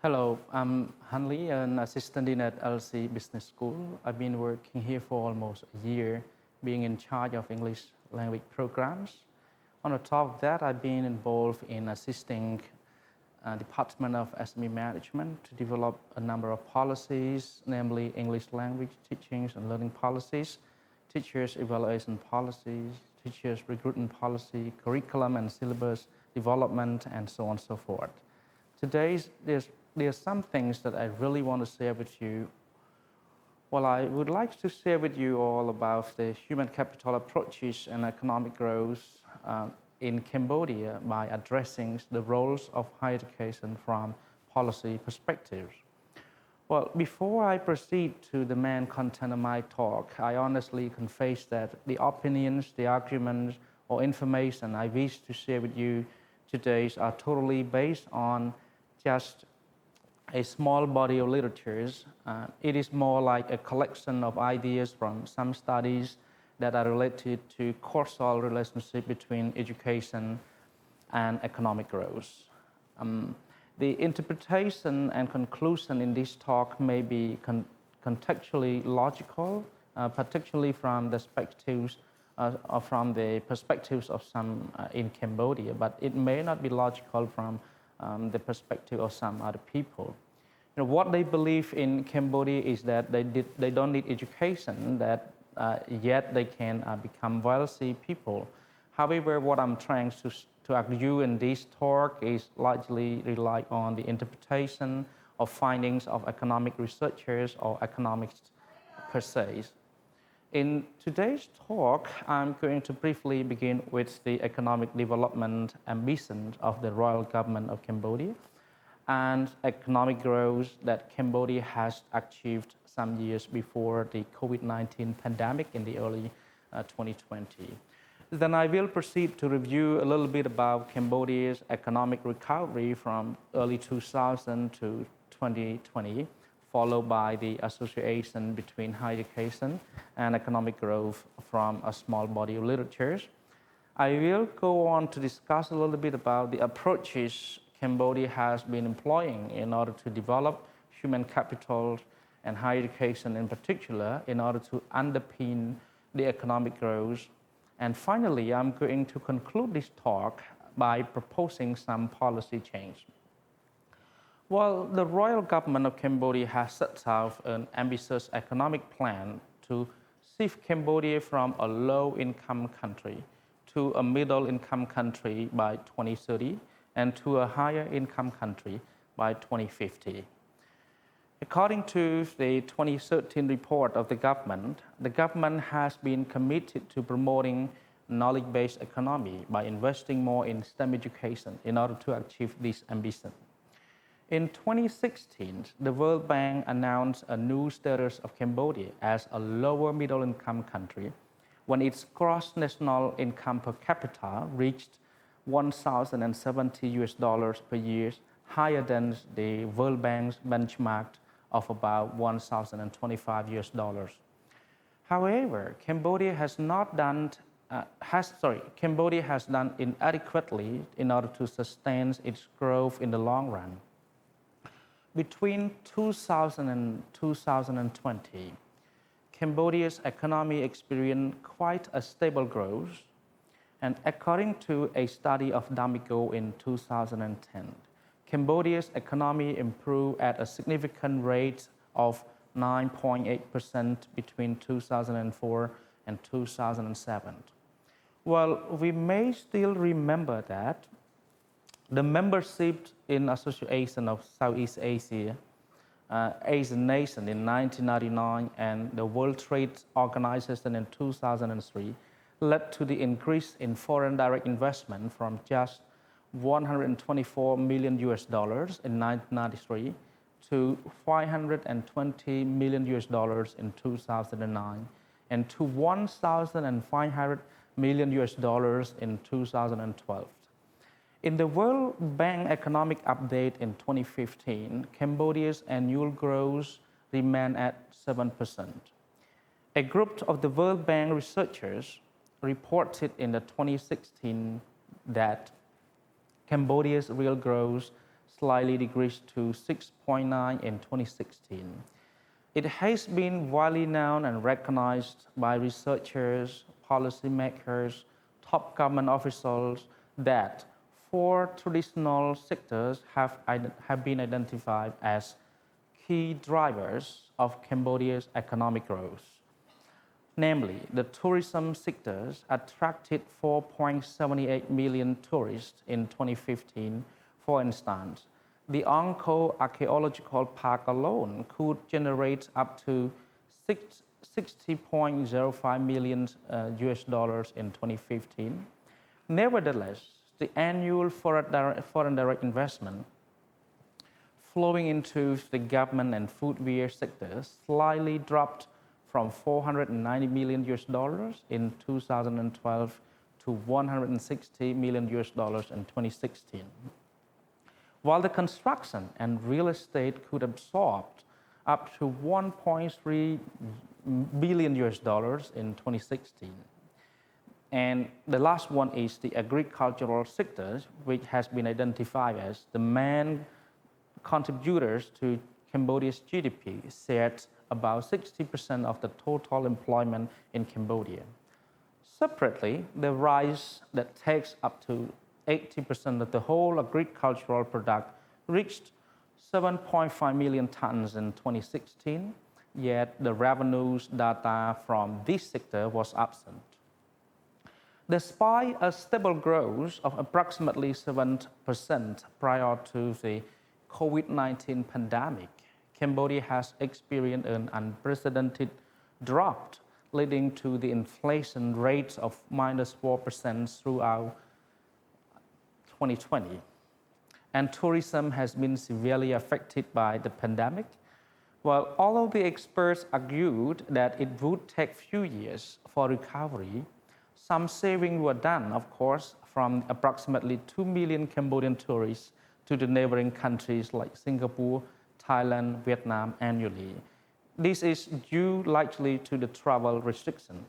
Hello, I'm Han Lee, an assistant dean at LC Business School. I've been working here for almost a year, being in charge of English language programs. On the top of that, I've been involved in assisting Department of SME Management to develop a number of policies, namely English language teachings and learning policies, teachers evaluation policies, teachers recruitment policy, curriculum and syllabus development, and so on and so forth. Today, there's some things that I really want to share with you. Well, I would like to share with you all about the human capital approaches and economic growth in Cambodia by addressing the roles of higher education from policy perspectives. Well, before I proceed to the main content of my talk, I honestly confess that the opinions, the arguments, or information I wish to share with you today are totally based on just a small body of literatures. It is more like a collection of ideas from some studies that are related to causal relationship between education and economic growth. The interpretation and conclusion in this talk may be contextually logical, particularly from the perspectives of some in Cambodia, but it may not be logical from the perspective of some other people. What they believe in Cambodia is that they don't need education, that yet they can become wealthy people. However, what I'm trying to argue in this talk is largely rely on the interpretation of findings of economic researchers or economists per se. In today's talk, I'm going to briefly begin with the economic development ambitions of the royal government of Cambodia and economic growth that Cambodia has achieved some years before the COVID-19 pandemic in the early 2020. Then I will proceed to review a little bit about Cambodia's economic recovery from early 2000 to 2020, followed by the association between higher education and economic growth from a small body of literature. I will go on to discuss a little bit about the approaches Cambodia has been employing in order to develop human capital and higher education in particular in order to underpin the economic growth. And finally, I'm going to conclude this talk by proposing some policy change. Well, the royal government of Cambodia has set out an ambitious economic plan to shift Cambodia from a low-income country to a middle-income country by 2030 and to a higher-income country by 2050. According to the 2013 report of the government has been committed to promoting knowledge-based economy by investing more in STEM education in order to achieve this ambition. In 2016, the World Bank announced a new status of Cambodia as a lower middle-income country when its gross national income per capita reached $1,070 per year, higher than the World Bank's benchmark of about $1,025. However, Cambodia has done inadequately in order to sustain its growth in the long run. Between 2000 and 2020, Cambodia's economy experienced quite a stable growth, and according to a study of D'Amico in 2010, Cambodia's economy improved at a significant rate of 9.8% between 2004 and 2007. Well, we may still remember that the membership in Association of Southeast Asia, Asian nation in 1999 and the World Trade Organization in 2003 led to the increase in foreign direct investment from just $124 million in 1993 to $520 million in 2009 and to $1,500 million in 2012. In the World Bank Economic Update in 2015, Cambodia's annual growth remained at 7%. A group of the World Bank researchers reported in the 2016 that Cambodia's real growth slightly decreased to 6.9 in 2016. It has been widely known and recognized by researchers, policymakers, top government officials that four traditional sectors have been identified as key drivers of Cambodia's economic growth. Namely, the tourism sectors attracted 4.78 million tourists in 2015. For instance, the Angkor Archaeological Park alone could generate up to 60.05 million US dollars in 2015. Nevertheless, the annual foreign direct investment flowing into the government and foodware sectors slightly dropped from 490 million US dollars in 2012 to 160 million US dollars in 2016. While the construction and real estate could absorb up to 1.3 billion US dollars in 2016. And the last one is the agricultural sector, which has been identified as the main contributors to Cambodia's GDP, set about 60% of the total employment in Cambodia. Separately, the rice that takes up to 80% of the whole agricultural product reached 7.5 million tons in 2016, yet the revenues data from this sector was absent. Despite a stable growth of approximately 7% prior to the COVID-19 pandemic, Cambodia has experienced an unprecedented drop, leading to the inflation rate of -4% throughout 2020. And tourism has been severely affected by the pandemic. Well, although the experts argued that it would take few years for recovery, some savings were done, of course, from approximately 2 million Cambodian tourists to the neighboring countries like Singapore, Thailand, Vietnam annually. This is due largely to the travel restrictions.